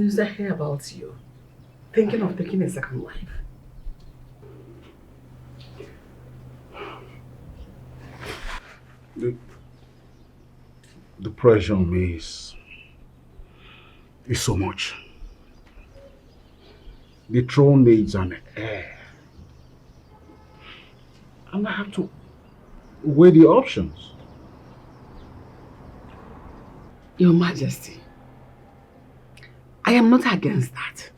news I hear about you. Thinking of taking a second life. The pressure on me is so much. The throne needs an heir. And I have to weigh the options. Your Majesty, I am not against that.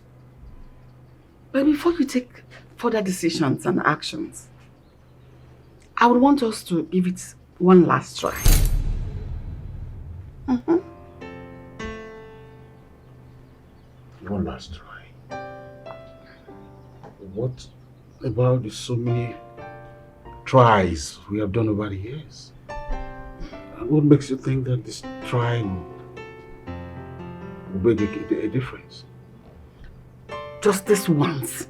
But before you take further decisions and actions, I would want us to give it one last try. One last try. What about the so many tries we have done over the years? And what makes you think that this try will make a difference? Just this once.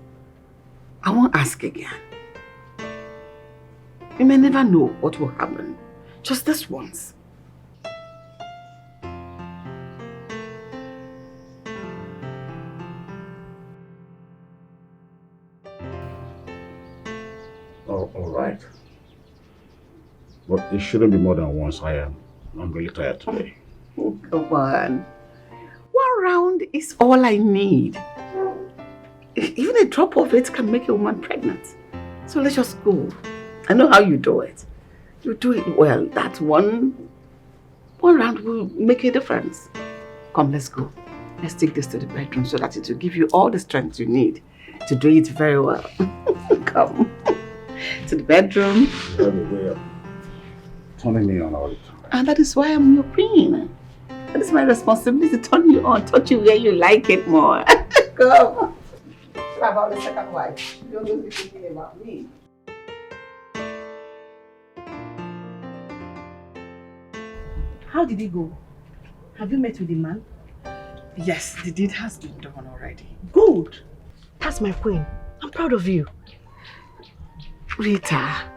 I won't ask again. You may never know what will happen. Just this once. All right. But it shouldn't be more than once. I'm really tired today. Oh, come on. One round is all I need. Even a drop of it can make a woman pregnant. So let's just go. I know how you do it. You do it well. That one round will make a difference. Come, let's go. Let's take this to the bedroom so that it will give you all the strength you need to do it very well. Come. To the bedroom. Way turning me on all the time. And that is why I'm your queen. That is my responsibility to turn you on, touch you where you like it more. Come. About the second wife. You're going to be thinking about me. How did it go? Have you met with the man? Yes, the deed has been done already. Good. That's my queen. I'm proud of you. Rita,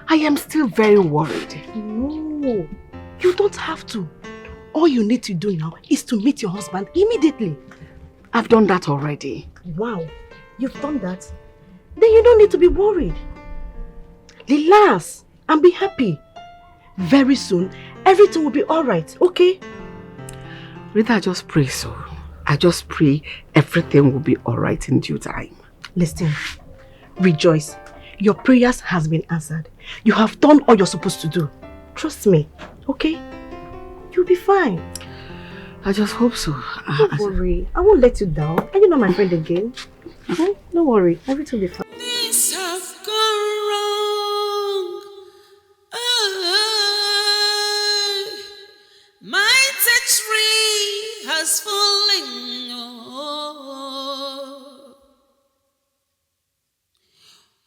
I am still very worried. No, you don't have to. All you need to do now is to meet your husband immediately. I've done that already. Wow, you've done that? Then you don't need to be worried. Relax and be happy. Very soon, everything will be alright, okay? Rita, I just pray so. I just pray everything will be alright in due time. Listen, rejoice. Your prayers has been answered. You have done all you're supposed to do. Trust me, okay? You'll be fine. I just hope so. Don't worry. I won't let you down. Are you not my friend again? Don't worry. Everything will be fine. Things have gone wrong. My tree has fallen.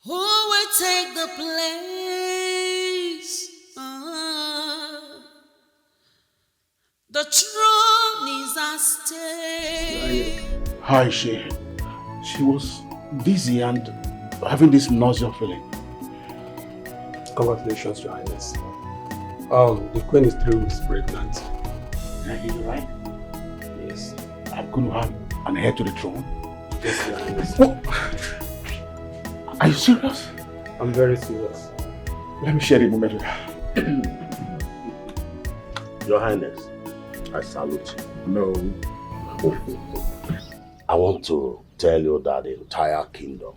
Who will take the place? The throne is at stake. Hi, she was dizzy and having this nausea feeling. Congratulations, Your Highness. The Queen is 3 weeks pregnant. Did I hear you right? Yes. I'm going to have an heir to the throne. Yes, Your Highness. What? Are you serious? I'm very serious. Let me share the moment with her. Your Highness, I salute you. No. I want to tell you that the entire kingdom,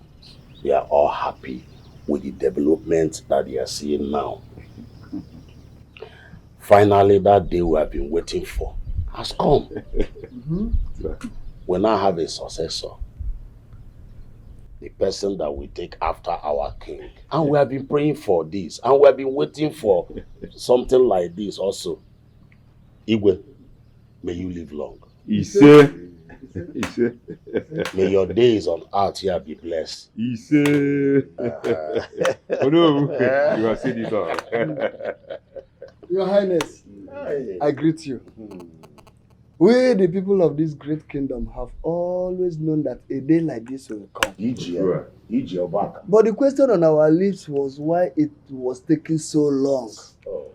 they are all happy with the development that they are seeing now. Finally, that day we have been waiting for has come. We now have a successor. The person that will take after our king. And we have been praying for this. And we have been waiting for something like this also. Igwe, may you live long. Ise. May your days on earth here be blessed. Ise. Oh no, you are saying it all. Your Highness, I greet you. We, the people of this great kingdom, have always known that a day like this will come. Back. But the question on our lips was why it was taking so long. Oh.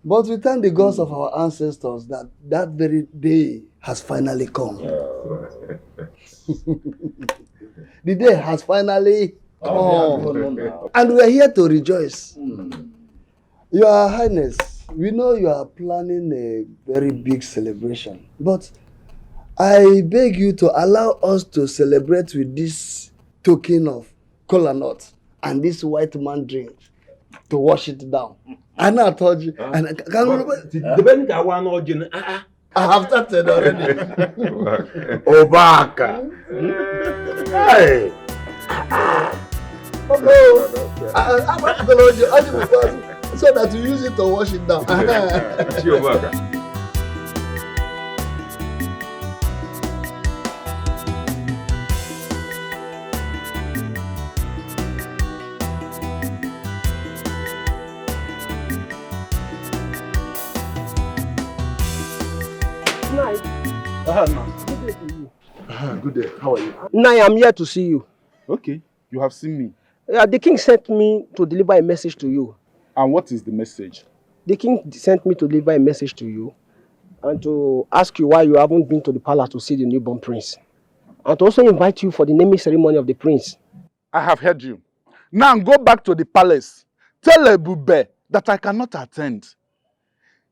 But we thank the gods of our ancestors that that very day has finally come. The day has finally come. And we are here to rejoice. Your Highness, we know you are planning a very big celebration, but I beg you to allow us to celebrate with this token of kola nut and this white man drink to wash it down. I know I told you. And I can't remember. I have started already. Obaka. Hey. I'm not going to so that you use it to wash it down. Good day. How are you? Now I am here to see you. Okay, you have seen me. The king sent me to deliver a message to you. And what is the message? The king sent me to deliver a message to you and to ask you why you haven't been to the palace to see the newborn prince. And to also invite you for the naming ceremony of the prince. I have heard you. Now go back to the palace. Tell Ebube that I cannot attend.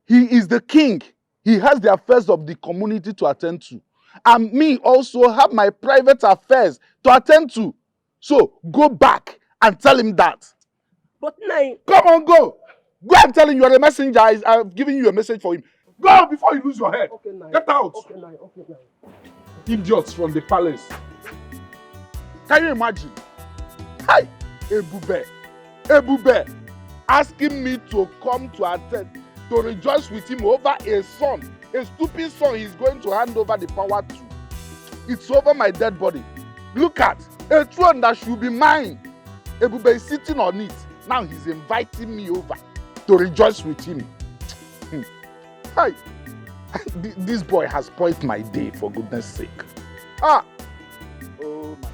He is the king. He has the affairs of the community to attend to. And me also have my private affairs to attend to. So go back and tell him that. But now... Come on, go. Go and tell him you are a messenger. I'm giving you a message for him. Go before you lose your head. Okay, now. Get out. Okay, now. Okay, now. Idiots from the palace. Can you imagine? Hi, Ebube, asking me to come to attend, to rejoice with him over a son, a stupid son he's going to hand over the power to. It's over my dead body. Look at a throne that should be mine. Ebube is sitting on it. Now he's inviting me over to rejoice with him. Hi, this boy has spoiled my day, for goodness sake. Ah! Oh my goodness.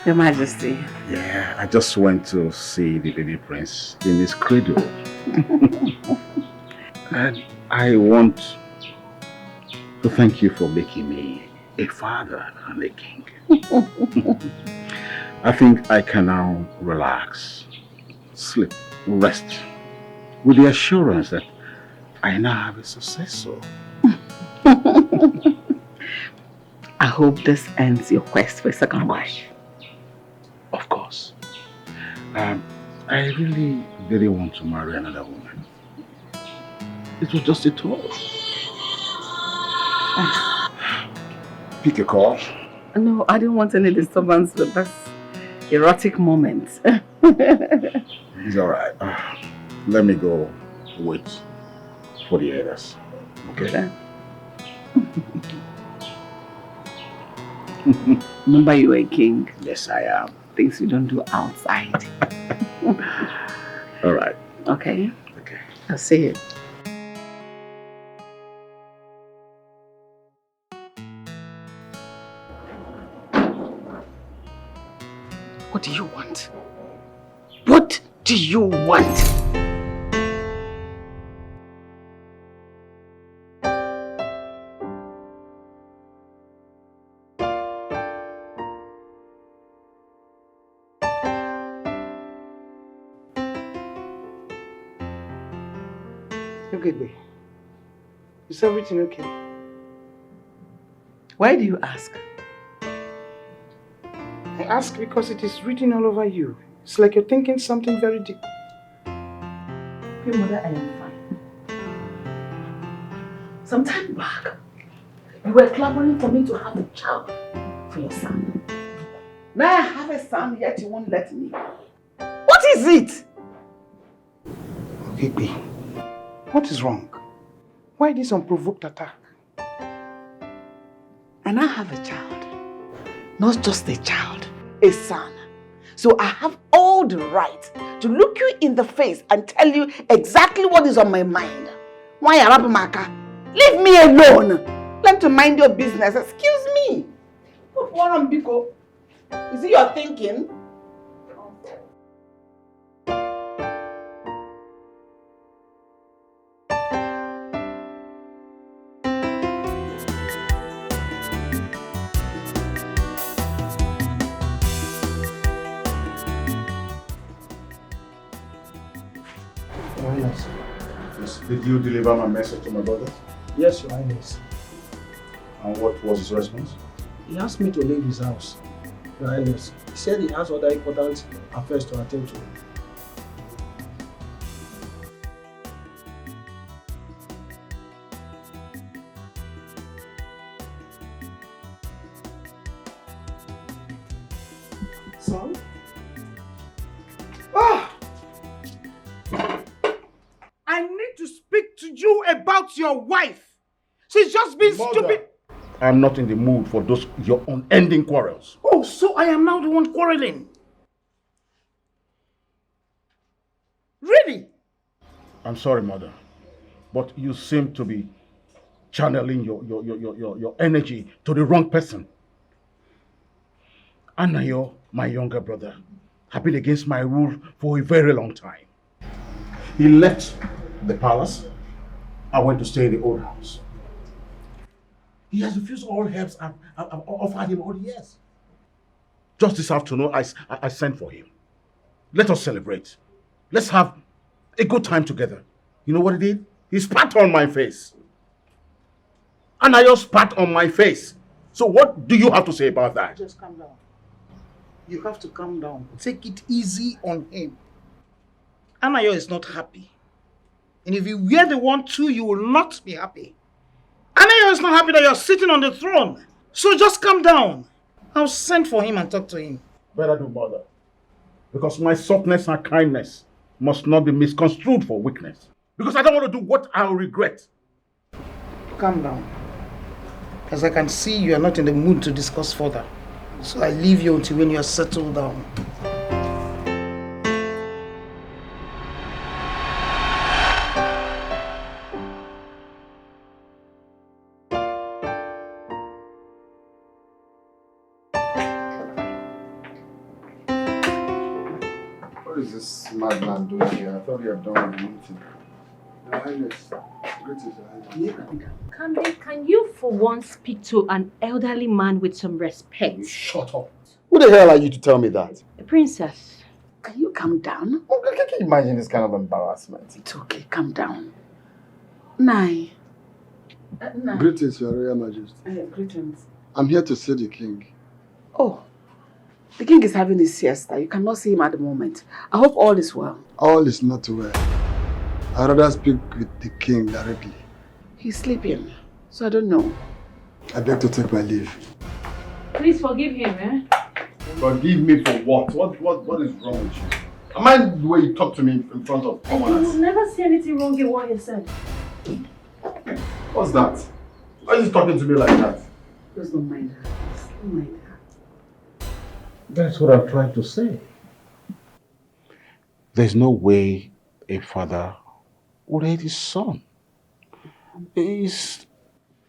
Your Majesty. Yeah, I just went to see the baby prince in his cradle. And I want to thank you for making me a father and a king. I think I can now relax, sleep, rest, with the assurance that I now have a successor. I hope this ends your quest for a second wife. Of course. I really didn't want to marry another woman. It was just a thought. Pick a call. No, I didn't want any disturbance with this erotic moment. It's alright. Let me go wait for the others. Okay? Remember, you are a king. Yes, I am. Things you don't do outside. Alright. Okay? Okay. I'll see you. What do you want? What do you want? Okay, babe. Is everything okay? Why do you ask? I ask because it is written all over you. It's like you're thinking something very deep. Okay, mother, I am fine. Some time back, You were clamoring for me to have a child for your son. Now I have a son, yet you won't let me. What is it? Igbe, what is wrong? Why this unprovoked attack? And I have a child. Not just a child, a son. So I have all the right to look you in the face and tell you exactly what is on my mind. Why Arabamaka? Leave me alone. Learn to mind your business. Excuse me. What one Biko? Is it your thinking? Yes. Did you deliver my message to my brother? Yes, Your Highness. And what was his response? He asked me to leave his house, Your Highness. He said he has other important affairs to attend to. Son? I need to speak to you about your wife. She's just been stupid. I'm not in the mood for those your unending quarrels. Oh, so I am now the one quarreling. Really? I'm sorry, mother, but you seem to be channeling your energy to the wrong person. Anayo, my younger brother, have been against my rule for a very long time. He left the palace and went to stay in the old house. He has refused all helps I've offered him all the years. Just this afternoon, I sent for him. Let us celebrate. Let's have a good time together. You know what he did? He spat on my face. Anayo spat on my face. So what do you have to say about that? Just calm down. You have to calm down. Take it easy on him. Anayo is not happy. And if you were the one too, you will not be happy. Anayo is not happy that you're sitting on the throne. So just calm down. I'll send for him and talk to him. Better do, mother. Because my softness and kindness must not be misconstrued for weakness. Because I don't want to do what I'll regret. Calm down. As I can see, you are not in the mood to discuss further. So I leave you until when you are settled down. What is this madman doing here? I thought you had done with the meeting. Your Highness, greetings, Your Highness. Can you for once speak to an elderly man with some respect? Shut up. Who the hell are you to tell me that? Princess. Can you calm down? Can you imagine this kind of embarrassment? It's okay, calm down. Nai. Greetings, Your Royal Majesty. Greetings. I'm here to see the king. Oh, the king is having his siesta. You cannot see him at the moment. I hope all is well. All is not well. I'd rather speak with the king directly. He's sleeping, so I don't know. I beg to take my leave. Please forgive him, eh? Forgive me for what? What is wrong with you? Am I the way you talk to me in front of You commoners? will never see anything wrong in what you said. What's that? Why are you talking to me like that? Just don't mind her. Just don't mind her. That's what I'm trying to say. There's no way a father would hate his son. It's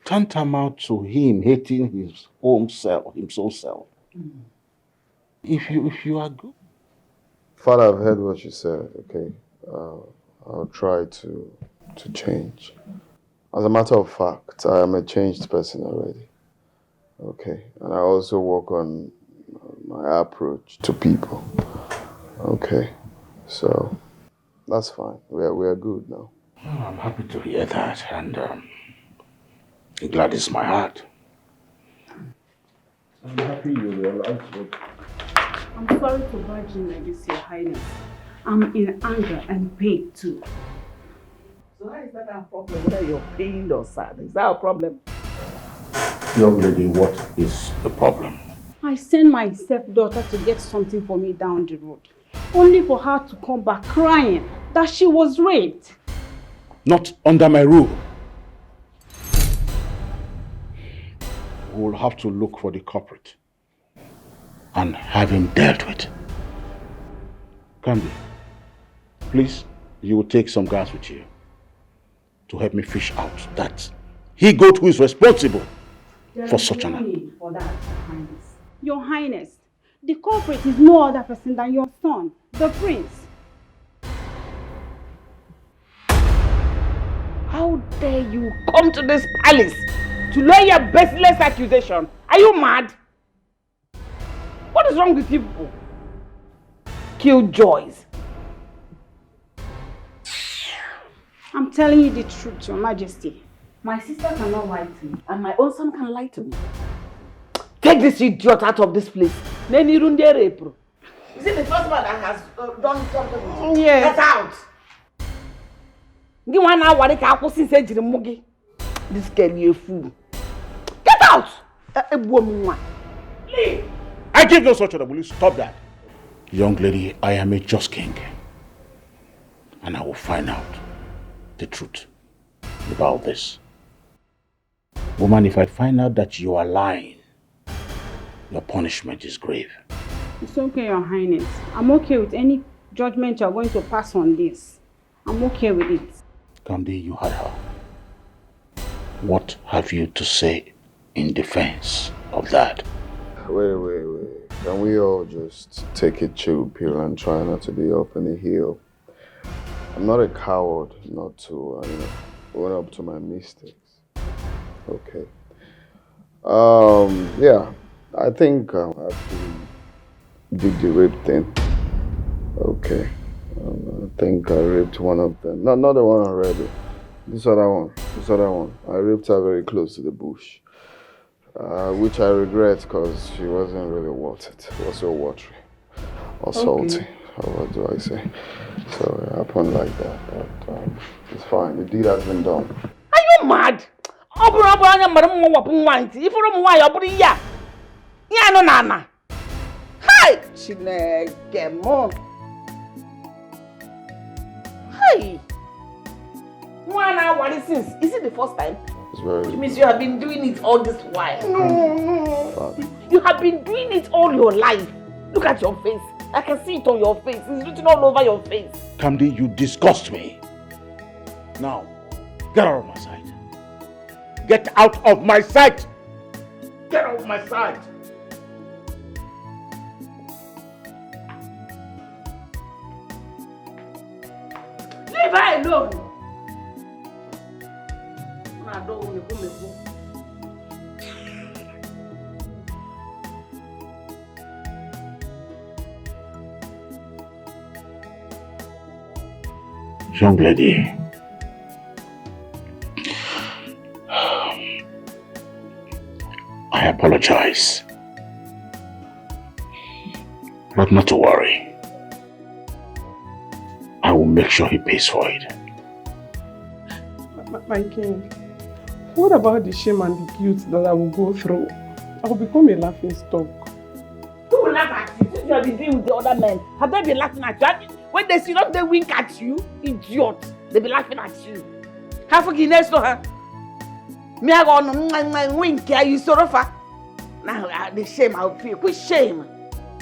tantamount to him hating his own self, himself self. If you are good. Father, I've heard what you said, okay? I'll try to change. As a matter of fact, I am a changed person already. Okay, and I also work on my approach to people. Okay, so that's fine. We are good now. Oh, I'm happy to hear that, and it gladdens my heart. I'm happy you realize what. I'm sorry to barge in like this, Your Highness. I'm in anger and pain too. So how is that our problem? Whether you're pained or sad, is that a problem? Young lady, what is the problem? I sent my stepdaughter to get something for me down the road, only for her to come back crying that she was raped. Not under my rule. We'll have to look for the culprit and have him dealt with. Candy, please, you will take some gas with you to help me fish out that he-goat who is responsible for such an act. For that, Your Highness. Your Highness, the culprit is no other person than your son, the prince. How dare you come to this palace to lay your baseless accusation? Are you mad? What is wrong with you people? Killjoys. I'm telling you the truth, Your Majesty. My sister cannot lie to me, and my own son can lie to me. Take this idiot out of this place. Then you don't dare rape. Is it the first one that has done something with you? Yes. Get out! You want now what this girl, you a fool. Get out! Leave! I give no such order. Will you stop that? Young lady, I am a just king. And I will find out the truth about this. Woman, if I find out that you are lying, your punishment is grave. It's okay, Your Highness. I'm okay with any judgment you're going to pass on this. I'm okay with it. Kandi, you had her. What have you to say in defense of that? Wait. Can we all just take a chill pill and try not to be up in the hill? I'm not a coward not to own up to my mistakes. Okay. Yeah. I think I actually did the rape thing. Okay. I think I raped one of them. Not the one already. This other one. I raped her very close to the bush. Which I regret because she wasn't really worth it. It was so watery or salty. What do I say? So it happened like that. But it's fine. The deed has been done. Are you mad? Hi! Hi! 1 hour since. Is it the first time? It's very It means you have been doing it all this while. No. You have been doing it all your life. Look at your face. I can see it on your face. It's written all over your face. Kamdi, you disgust me. Now, get out of my sight. Get out of my sight! Get out of my sight! Leave her alone. Young lady, I apologize. But not to worry. I will make sure he pays for it. My king, what about the shame and the guilt that I will go through? I will become a laughing stock. Who will laugh at you? Since you have been doing with the other men, have they been laughing at you? When they see not they wink at you, idiot. They be laughing at you. Have a guinness to her. Me I go wink at you so far. Now the shame I will feel. Which shame?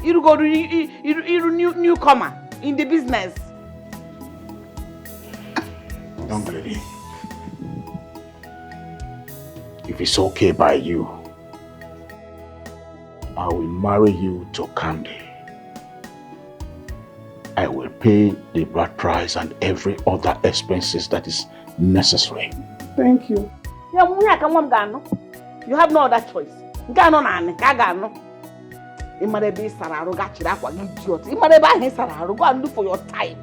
You go to you newcomer in the business. Young lady, if it's okay by you, I will marry you to Kandi. I will pay the bride price and every other expenses that is necessary. Thank you. You have no other choice. You might be Sararo, idiot. You might buy his Sararo, go and look for your type.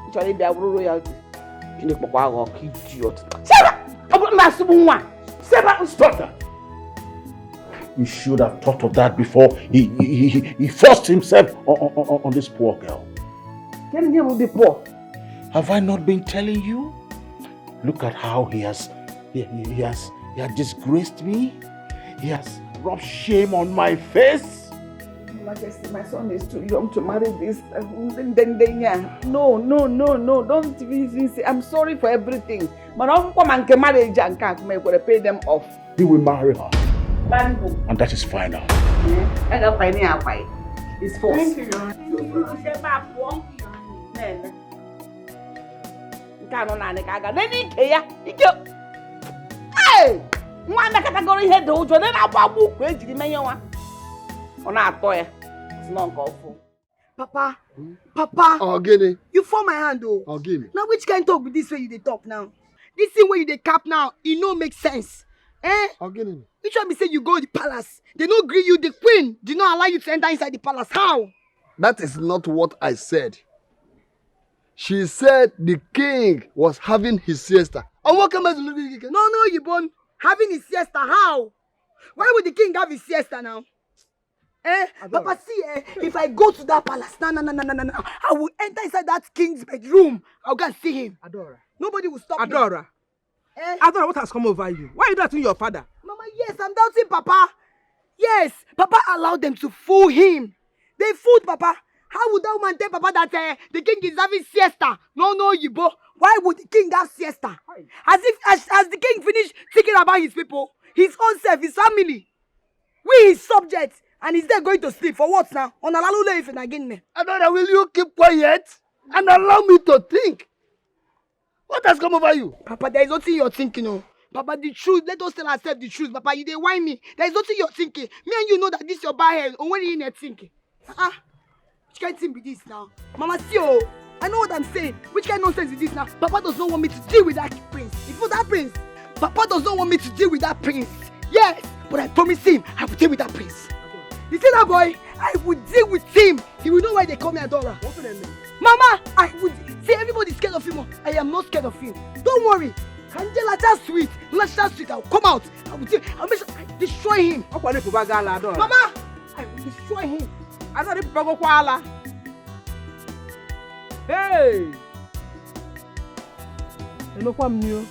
It's already a royalty. Idiot. Stop that! You should have thought of that before he forced himself on this poor girl. Can you with the poor? Have I not been telling you? Look at how he has disgraced me. He has rubbed shame on my face. Majesty, my son is too young to marry this. No, don't even say. I'm sorry for everything. But I'll come and get marriage and can't pay them off. He will marry her. Marry who? And that is final. I got find it's false. Thank you. Hey! One category head hold you, then I'll book the mayor. On our toy. It's not awful. Papa, Papa. Oh, Guinea. You form my hand, though. Oh, Guinea. Now, which kind talk with this way you dey talk now? This thing where you dey cap now, it no make sense. Eh? Oh, Guinea. Which one be say you go to the palace? They no agree you, the queen did not allow you to enter inside the palace. How? That is not what I said. She said the king was having his siesta. And what comes to the king? No, you born having his siesta. How? Why would the king have his siesta now? Eh? Papa, see, if I go to that palace, no, I will enter inside that king's bedroom. I'll go and see him. Adora. Nobody will stop me. Adora. Adora, what has come over you? Why are you doubting your father? Mama, yes, I'm doubting Papa. Yes, Papa allowed them to fool him. They fooled Papa. How would that woman tell Papa that the king is having siesta? No, Yibo. Why would the king have siesta? As the king finished thinking about his people, his own self, his family, we his subjects, and he's there going to sleep for what now? On Alalule if again. Adora, will you keep quiet and allow me to think? What has come over you? Papa, there is nothing you're thinking of. Papa, the truth. Let us tell ourselves the truth. Papa, you dey whine me. There is nothing you're thinking. Me and you know that this your bad head. Or when you ain't thinking. Which kind of thing be this now? Mama, see, I know what I'm saying. Which kind of nonsense is this now? Papa does not want me to deal with that prince. Before that prince. Papa does not want me to deal with that prince. Yes, but I promise him I will deal with that prince. You see that boy? I will deal with him. He will know why they call me Adora. Mama, I would see everybody's scared of him. I am not scared of him. Don't worry. Angela, just sweet. Let's just sweet. I'll come out. I'll make sure I destroy him. Mama, I will destroy him. I don't need to go. Hey! I know what I'm new.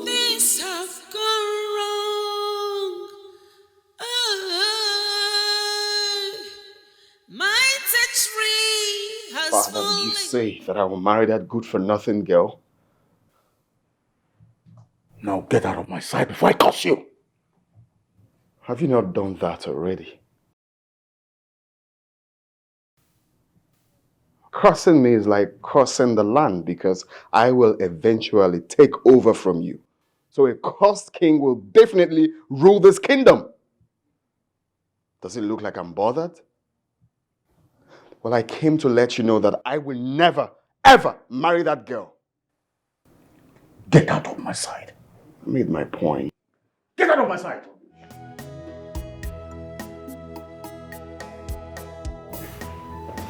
Things have gone wrong. Mighty tree has Father, fallen. you say that I will marry that good-for-nothing girl? Now get out of my sight before I curse you. Have you not done that already? Cursing me is like cursing the land because I will eventually take over from you. So a cursed king will definitely rule this kingdom. Does it look like I'm bothered? Well, I came to let you know that I will never, ever marry that girl. Get out of my sight. I made my point. Get out of my sight!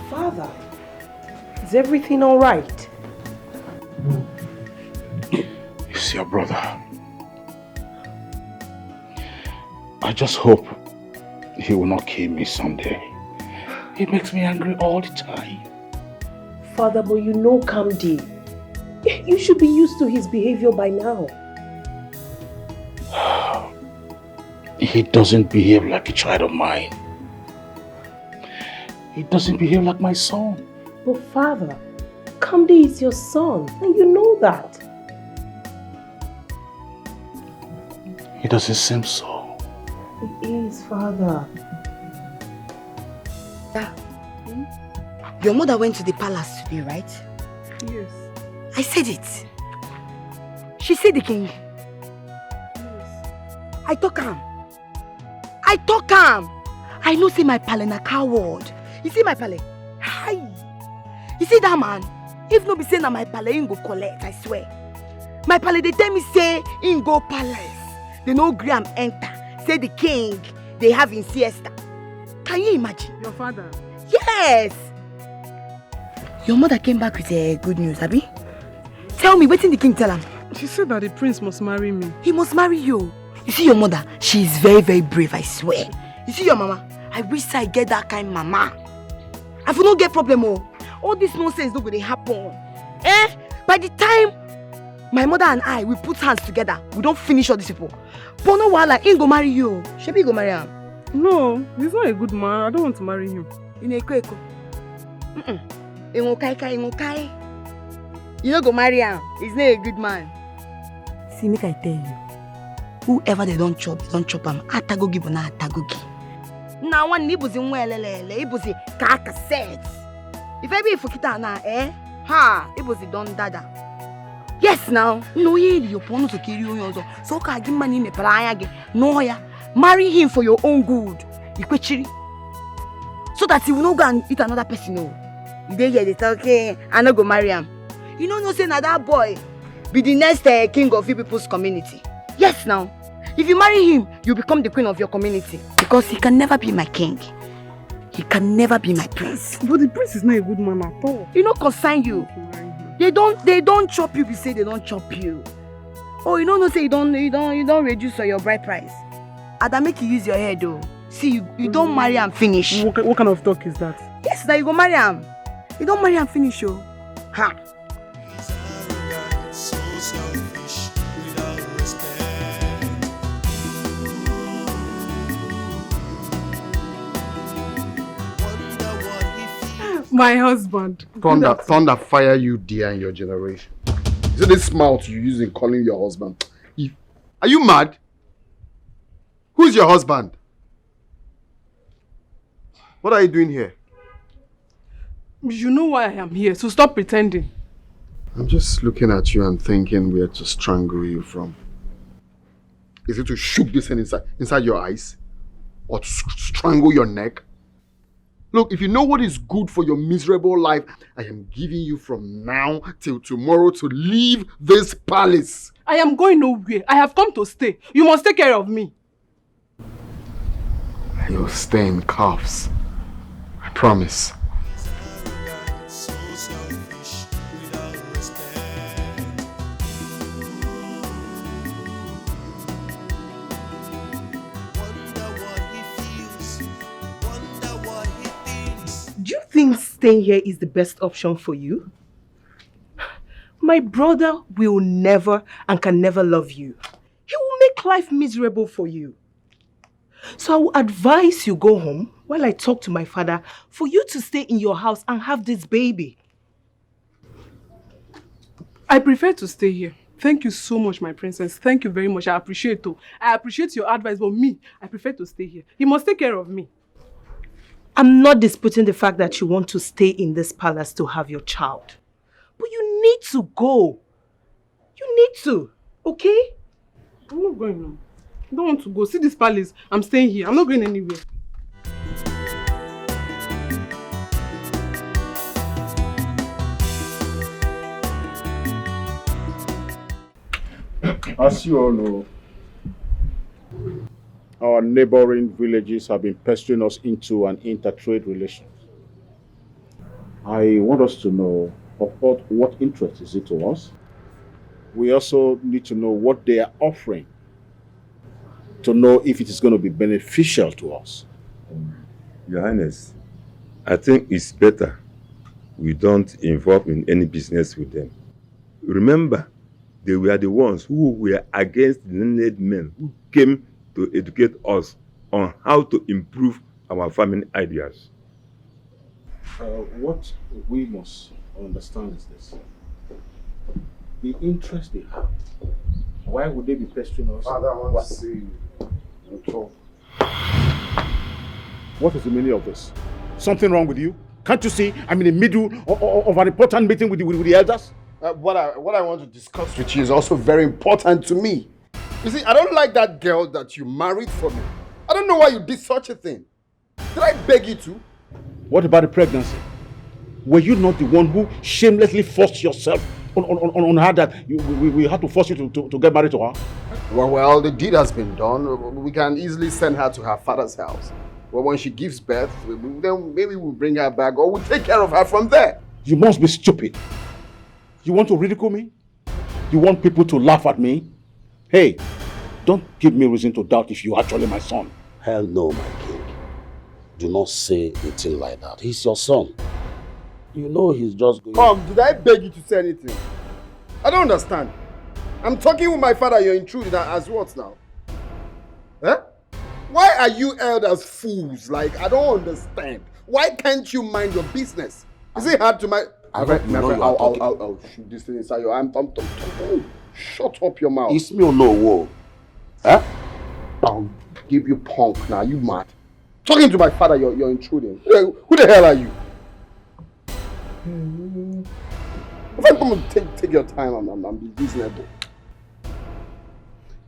Father, is everything all right? It's your brother. I just hope he will not kill me someday. He makes me angry all the time. Father, but you know Kamdi. You should be used to his behavior by now. He doesn't behave like a child of mine. He doesn't behave like my son. But Father, Kamdi is your son, and you know that. He doesn't seem so. It is, Father. Your mother went to the palace today, right? Yes. I said it. She said the king. Yes. I talk am. I know say my pale na coward. You see my pale? Hi. You see that man? If no be say na my pale, he go collect, I swear. My pale, they tell me say he go palace. They no gree am enter. Say the king, they have in siesta. Can you imagine? Your father? Yes. Your mother came back with good news, Abi? Tell me, what did the king tell him? She said that the prince must marry me. He must marry you. You see your mother? She is very, very brave, I swear. You see your mama? I wish I get that kind mama. I will not get problem. All this nonsense not going to happen. By the time My mother and I, we put hands together. We don't finish all these people. But no while he go marry you. Shebi go marry him. No, he's not a good man. I don't want to marry him. In a kweko. Ingokai. You don't go marry him. He's not a good man. See, make I tell you. Whoever they don't chop him. Atagogi bona atagogi. Now one ibuzi mwelelele, ibuzi kaka set. If I be fukita na ha, ibuzi don dada. Yes now, no ye you ponu to kill you so ka give money me playa ge. No ya, marry him for your own good. Ikwechiri. So that he will not go and eat another person. No. They hear they talk, okay, I no go marry him. You know no say na that boy be the next king of you people's community. Yes now. If you marry him, you become the queen of your community. Because he can never be my king. He can never be my prince. But the prince is not a good man at all. He don't consign you. They don't chop you. We say they don't chop you. Oh, you don't say you don't reduce your bride price. Ada make you use your head though. See, you don't marry and finish. What kind of talk is that? Yes, that you go marry him. You don't marry and finish, oh. Ha. My husband. Thunder fire you, dear, in your generation. Is it this mouth you use in calling your husband? Are you mad? Who's your husband? What are you doing here? You know why I am here, so stop pretending. I'm just looking at you and thinking where to strangle you from. Is it to shoot this thing inside your eyes? Or to strangle your neck? Look, if you know what is good for your miserable life, I am giving you from now till tomorrow to leave this palace. I am going nowhere. I have come to stay. You must take care of me. You'll stay in cuffs. I promise. Do you think staying here is the best option for you? My brother will never and can never love you. He will make life miserable for you. So I will advise you go home while I talk to my father for you to stay in your house and have this baby. I prefer to stay here. Thank you so much, my princess. Thank you very much. I appreciate it. I appreciate your advice, but me, I prefer to stay here. You must take care of me. I'm not disputing the fact that you want to stay in this palace to have your child. But you need to go. You need to, okay? I'm not going home. I don't want to go. See this palace. I'm staying here. I'm not going anywhere. As you all know, our neighboring villages have been pestering us into an intertrade relations. I want us to know of what interest is it to us. We also need to know what they are offering to know if it is going to be beneficial to us. Your Highness, I think it's better we don't involve in any business with them. Remember, they were the ones who were against the learned men who came to educate us on how to improve our farming ideas. What we must understand is this. The interest they have. Why would they be pestering us? Father, I want to see you. What is the meaning of this? Something wrong with you? Can't you see I'm in the middle of an important meeting with the elders? What I want to discuss with you is also very important to me. You see, I don't like that girl that you married for me. I don't know why you did such a thing. Did I beg you to? What about the pregnancy? Were you not the one who shamelessly forced yourself on her that we had to force you to get married to her? Well, the deed has been done. We can easily send her to her father's house. Well, when she gives birth, then maybe we'll bring her back or we'll take care of her from there. You must be stupid. You want to ridicule me? You want people to laugh at me? Hey, don't give me reason to doubt if you're actually my son. Hell no, my king. Do not say anything like that. He's your son. You know he's just going... Did I beg you to say anything? I don't understand. I'm talking with my father, you're intruding as what now? Huh? Why are you elders fools? Like, I don't understand. Why can't you mind your business? Is it hard to mind? I'll shoot this thing inside your oh, shut up your mouth. It's me or no war. Huh? I'll give you punk now. You mad? Talking to my father, you're intruding. Who the hell are you? If I'm going to take your time, I'm be reasonable.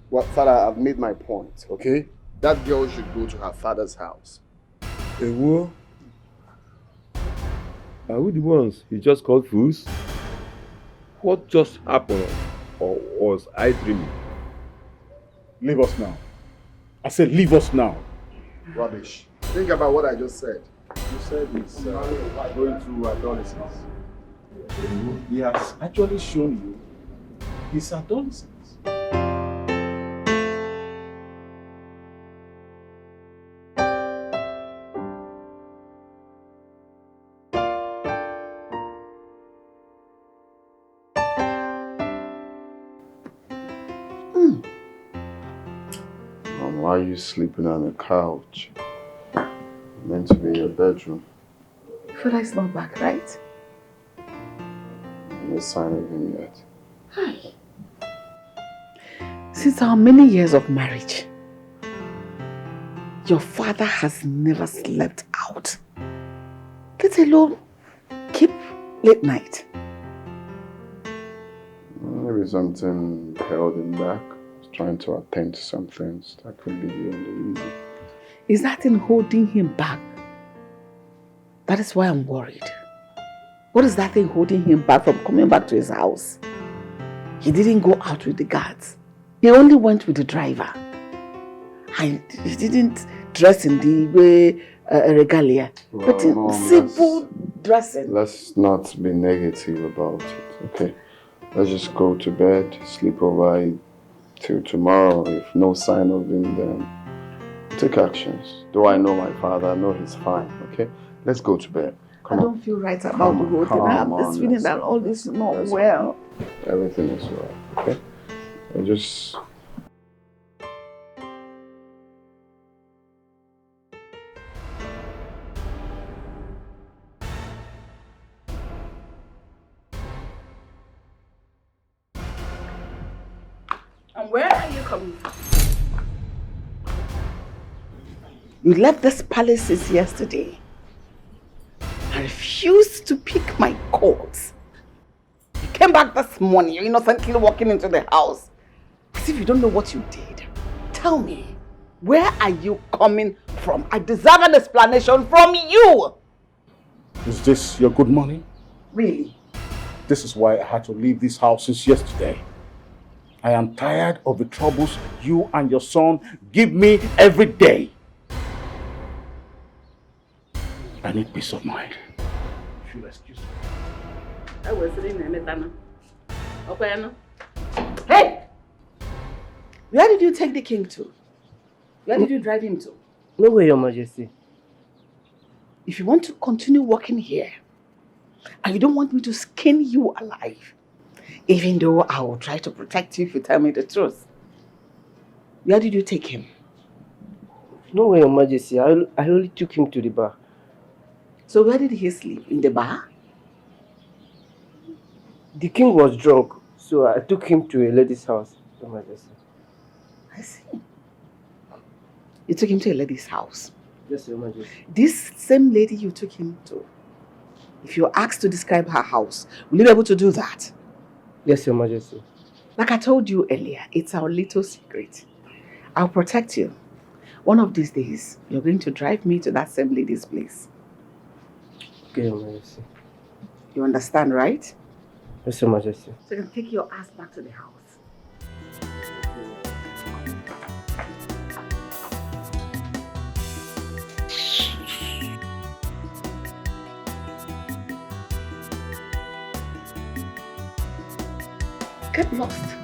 Well, father, I've made my point, okay? That girl should go to her father's house. A war? Are we the ones he just called fools? What just happened? Or was I dreaming? Leave us now. I said leave us now. Rubbish. Think about what I just said. You said it's going through adolescence. He has actually shown you his adolescence. Why are you sleeping on the couch? Meant to be your bedroom. Father is not back, right? No sign of him yet. Hi. Since our many years of marriage, your father has never slept out. Let alone keep late night. Maybe something held him back. He's trying to attend to some things. That could be the only reason. Is that in holding him back? That is why I'm worried. What is that thing holding him back from coming back to his house? He didn't go out with the guards. He only went with the driver. And he didn't dress in the way regalia, but in Mom, simple dressing. Let's not be negative about it, okay? Let's just go to bed, sleep over till tomorrow. If no sign of him, then take actions. Though I know my father, I know he's fine, okay? Let's go to bed. Come I on. don't feel right about the whole thing. I have this feeling that all this is not well. Everything is well, okay? I just... And where are you coming from? You left this palace since yesterday. I refused to pick my calls. You came back this morning, you're innocently walking into the house. As if you don't know what you did. Tell me, where are you coming from? I deserve an explanation from you! Is this your good morning? Really? This is why I had to leave this house since yesterday. I am tired of the troubles you and your son give me every day. I need peace of mind. If you'll excuse me. Hey! Where did you take the king to? Where did you drive him to? Nowhere, Your Majesty. If you want to continue working here, and you don't want me to skin you alive, even though I will try to protect you if you tell me the truth, where did you take him? Nowhere, Your Majesty. I only took him to the bar. So where did he sleep? In the bar? The king was drunk, so I took him to a lady's house, Your Majesty. I see. You took him to a lady's house? Yes, Your Majesty. This same lady you took him to, if you're asked to describe her house, will you be able to do that? Yes, Your Majesty. Like I told you earlier, it's our little secret. I'll protect you. One of these days, you're going to drive me to that same lady's place. Okay, Your Majesty. You understand, right? Yes, Your Majesty. So you can take your ass back to the house. Get lost.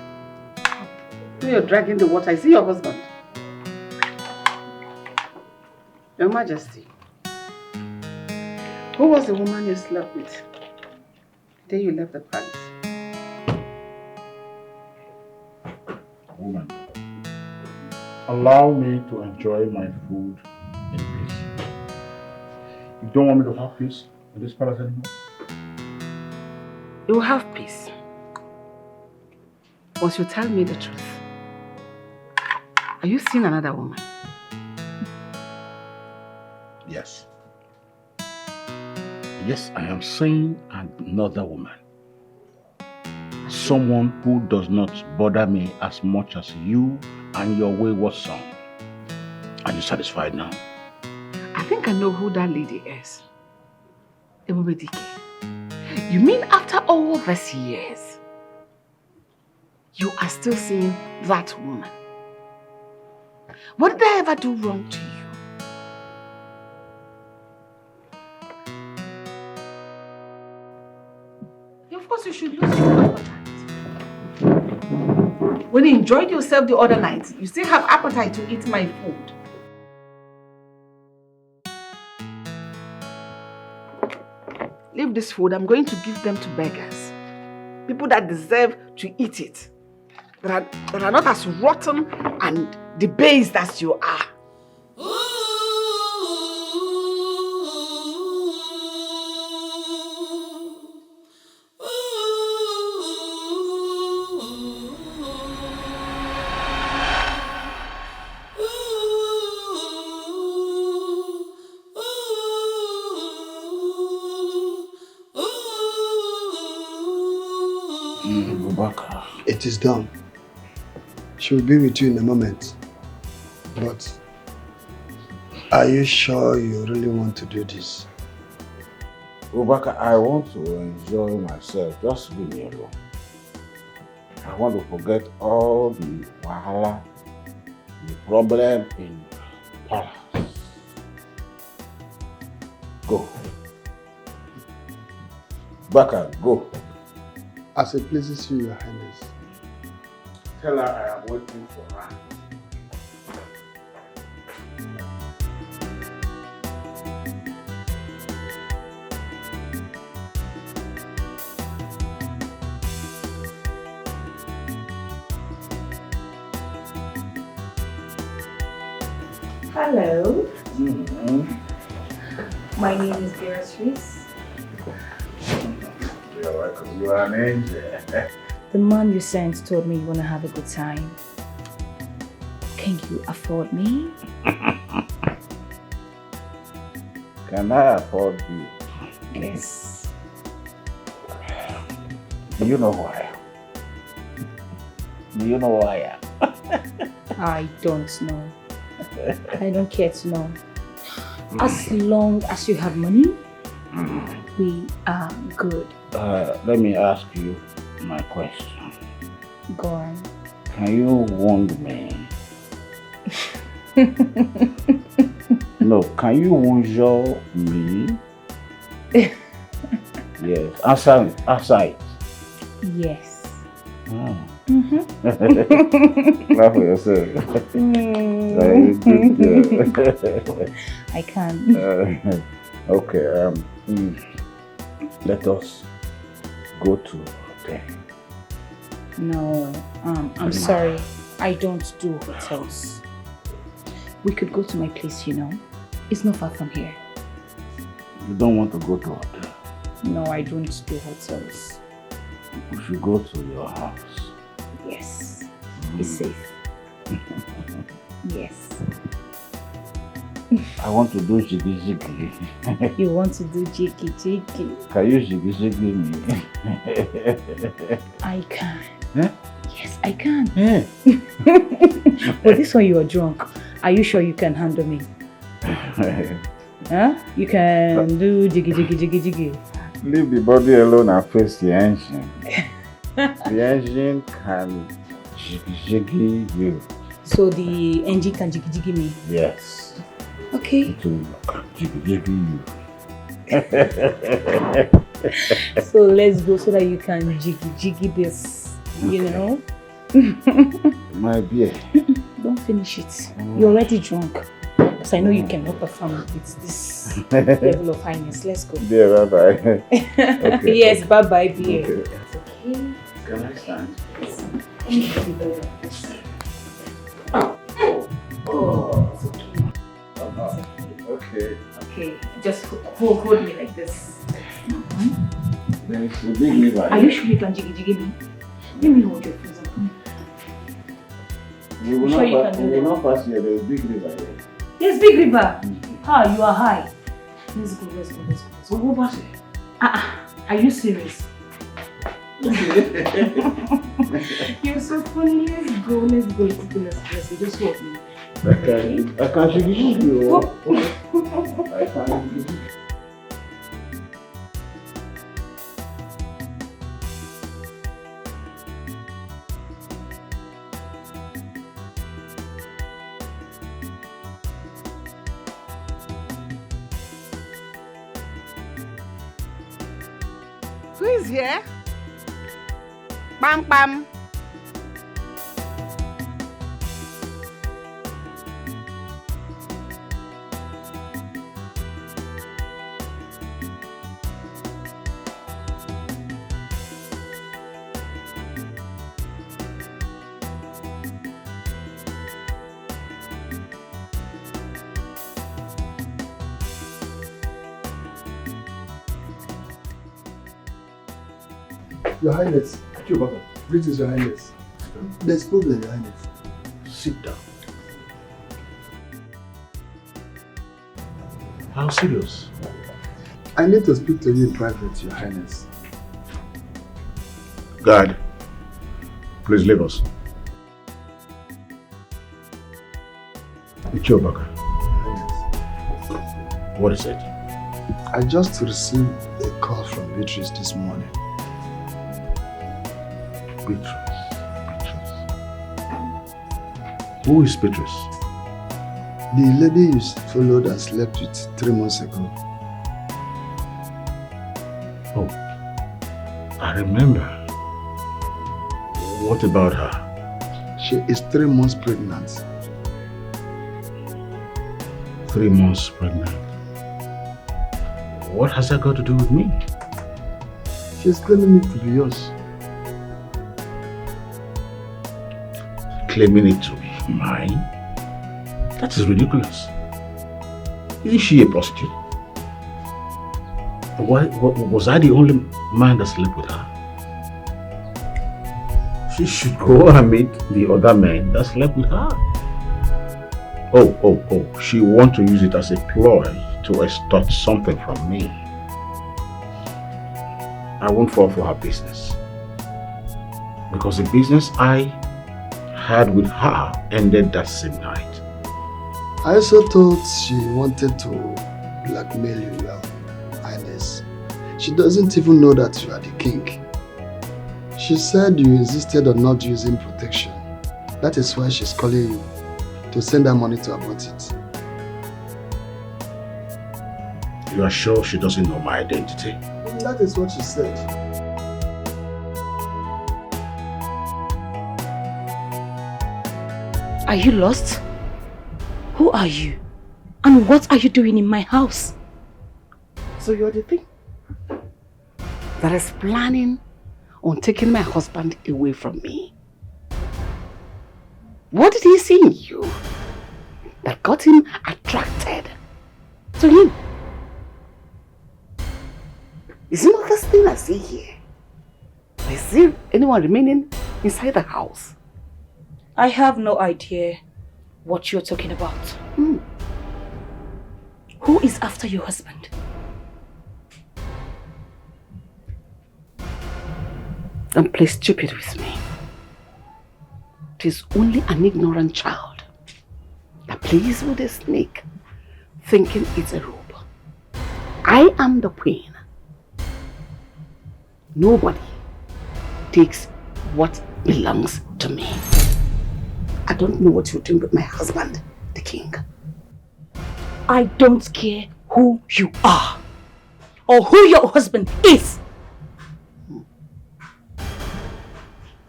You're dragging the water. Is he your husband? Your Majesty. Who was the woman you slept with the day you left the palace? woman. Allow me to enjoy my food in peace. You don't want me to have peace in this palace anymore? You will have peace once you tell me the truth. Are you seeing another woman? Yes. Yes, I am seeing another woman. Someone who does not bother me as much as you and your wayward son. Are you satisfied now? I think I know who that lady is. Ebubedike. You mean after all these years, you are still seeing that woman? What did I ever do wrong to you? Of course you should lose your appetite. When you enjoyed yourself the other night, you still have appetite to eat my food. Leave this food, I'm going to give them to beggars. People that deserve to eat it. That are not as rotten and debased as you are. It is done. She will be with you in a moment. But are you sure you really want to do this? Rebecca, I want to enjoy myself. Just leave me alone. I want to forget all the wahala, the problem in palace. Go. Rebecca, go. As it pleases you, Your Highness. Tell her I am waiting for her. Hello. My name is Beatrice. You're welcome. You are an angel. The man you sent told me you want to have a good time. Can you afford me? Can I afford you? Yes. Do you know who I am? Do you know who I am? I don't know. I don't care to know. As long as you have money, we are good. Let me ask you my question. Go on. Can you wound me? No, can you wound me? Yes. Answer it. Yes. Oh. Mm-hmm. Laugh for yourself. Very good. I can. Okay. Let us go to hotel. No, I'm sorry. I don't do hotels. We could go to my place, you know. It's not far from here. You don't want to go to hotel? No, I don't do hotels. We should go to your house. Yes. It's safe. Yes. I want to do jiggy jiggy. You want to do jiggy jiggy? Can you jiggy jiggy me? I can. Eh? Yes, I can. Eh? But this one you are drunk. Are you sure you can handle me? Huh? You can do jiggy jiggy jiggy jiggy. Leave the body alone and face the engine. The engine can jiggy jiggy you. So the engine can jiggy jiggy me? Yes. Okay. It will jiggy jiggy you. So let's go so that you can jiggy jiggy this, you know? My beer. Don't finish it. You're already drunk. Because I know you cannot perform with this level of highness. Let's go. Beer, bye-bye. Okay. Yes, bye-bye, beer. Okay. Okay. Can I stand? Thank you very much. Oh, it's okay. Okay. Okay, just hold me like this. There is a big river. Are you sure you can jiggy me? Let me hold your fingers. We will not pass here. There is big river here. Yes, big river. Ah, you are high. Let's go. So go pass it. Are you serious? You're so funny. Let's go. Let's go. Just hold me. I can't give you. I can't give you. Who is here? Bam bam. Your Highness. Greetings, Your Highness. There's problem, Your Highness. Sit down. How serious? I need to speak to you in private, Your Highness. Guard, please leave us. Ichobaka. What is it? I just received a call from Beatrice this morning. Beatrice. Who is Beatrice? The lady you followed and slept with 3 months ago. Oh, I remember. What about her? She is 3 months pregnant. 3 months pregnant. What has that got to do with me? She's claiming it to be yours. Claiming it to be mine? That is ridiculous. Isn't she a prostitute? Was I the only man that slept with her? She should go and meet the other men that slept with her. Oh, she wants to use it as a ploy to extort something from me. I won't fall for her business. Because the business I had with her ended that same night. I also thought she wanted to blackmail you, Your Highness. She doesn't even know that you are the king. She said you insisted on not using protection. That is why she's calling you to send her money to abort it. You are sure she doesn't know my identity? That is what she said. Are you lost? Who are you? And what are you doing in my house? So you're the thing that is planning on taking my husband away from me. What did he see in you that got him attracted to him? Is it not this thing I see here? Is there anyone remaining inside the house? I have no idea what you're talking about. Who is after your husband? Don't play stupid with me. It is only an ignorant child that plays with a snake, thinking it's a rope. I am the queen. Nobody takes what belongs to me. I don't know what you're doing with my husband, the king. I don't care who you are or who your husband is.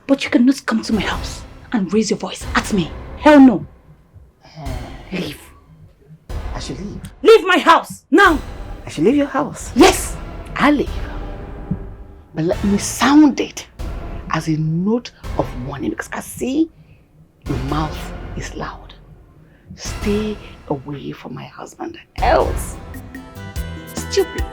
But you cannot come to my house and raise your voice at me. Hell no. Leave. I should leave. Leave my house now. I should leave your house. Yes. I'll leave. But let me sound it as a note of warning, because I see your mouth is loud. Stay away from my husband. Else, stupid.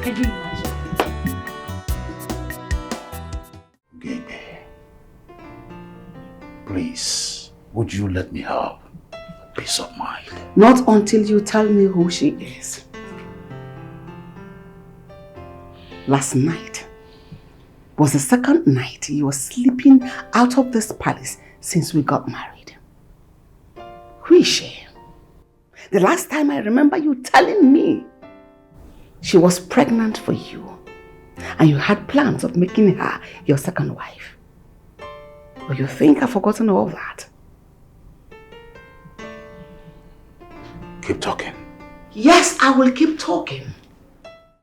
Can you imagine? Gebe, please, would you let me have peace of mind? Not until you tell me who she is. Last night was the second night you were sleeping out of this palace since we got married. Who is she? The last time I remember you telling me she was pregnant for you and you had plans of making her your second wife. Or you think I've forgotten all that? Keep talking. Yes, I will keep talking.